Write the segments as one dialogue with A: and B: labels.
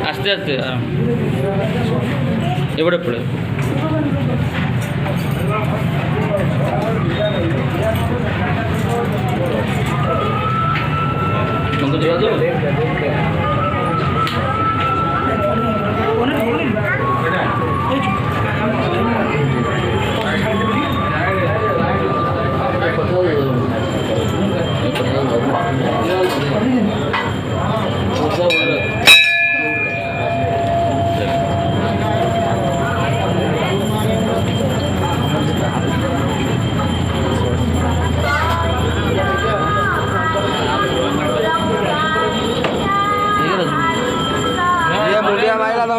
A: आस्ते आस्ते एपटे पड़े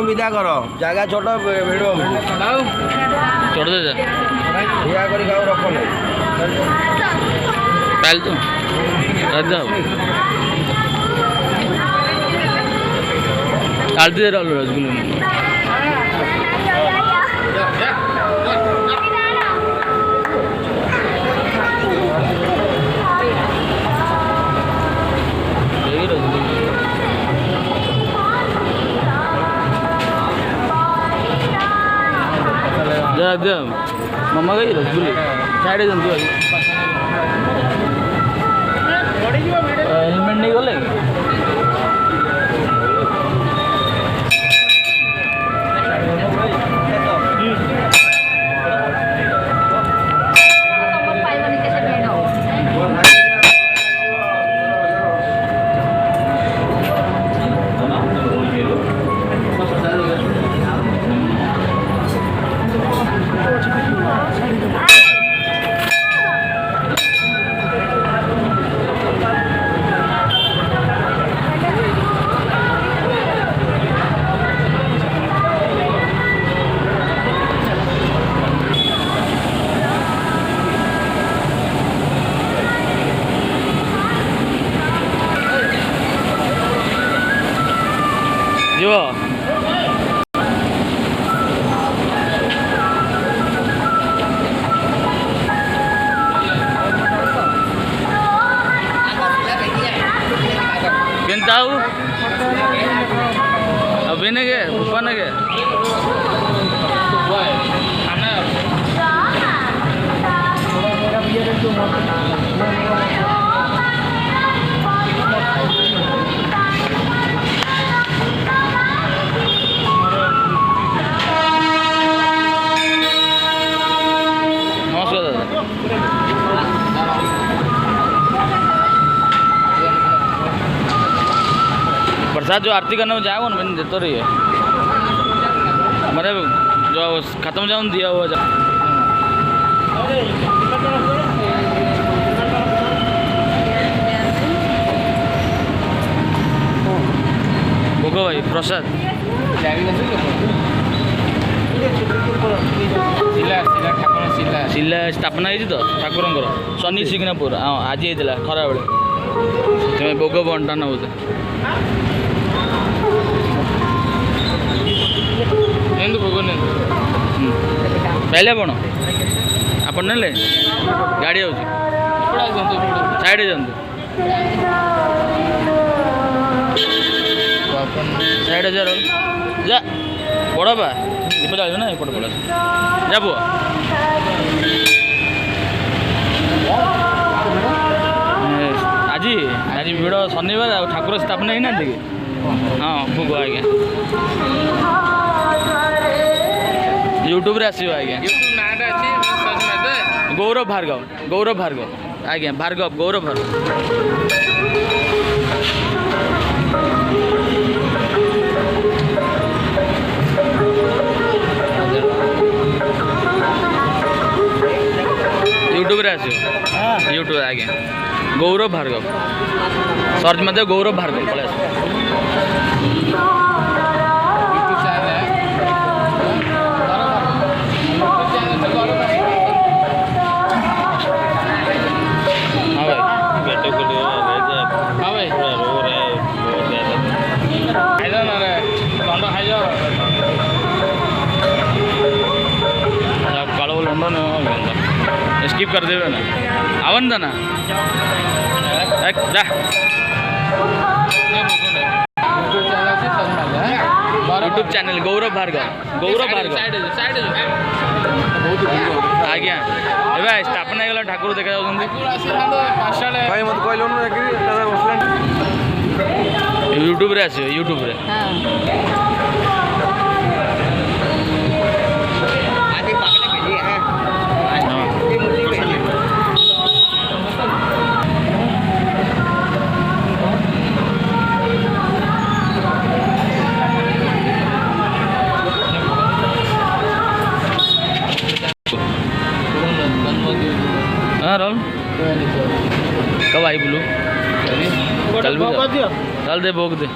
B: विदा कर जगह छोट भिड़
A: छोड़ दे
B: ठिया कर रख
A: पहले तो आलती दे रहा रसगुल्ले एकदम मम्मा गई रसगुल्ले साइड जंतु हेलमेट नहीं गले जो tahu abis ini ke bukan ke प्रसाद जो आरती करने में जाएगा ना मैंने देता रही है हमारे जो खत्म जाऊन दिया हुआ जा भोग भाई प्रसाद शिला स्थापना होती तो ठाकुर शनि सिग्नापुर हाँ आज होता खरा बेले तुम्हें भोग बंटन होते भोग पहले आपण आपण ने गाड़ी आ साइड जातु साइड जा जा बड़ बा एपटे जाओ ना एपटे पड़ा जा पुआ आज आज भिड़ शनिवार ठाकुर स्थापना ही ना हाँ भोग आज्ञा यूट्यूब रे आसो आज्ञा गौरव भार्गव आज्ञा भार्गव गौरव भार्गव यूट्यूब रे आसो यूट्यूब आज्ञा गौरव भार्गव सर्च मत गौरव भार्गव पड़े स्किप कर देवे ना आवन ना जा यूट्यूब चैनल गौरव भार्गव आज्ञा ए स्थापना होगा ठाकुर देखा
B: मत कहलुन
A: यूट्यूब रे आस यूट्यूब रे हाँ राहुल कब आई बोलो चल भी चल दे भोग दे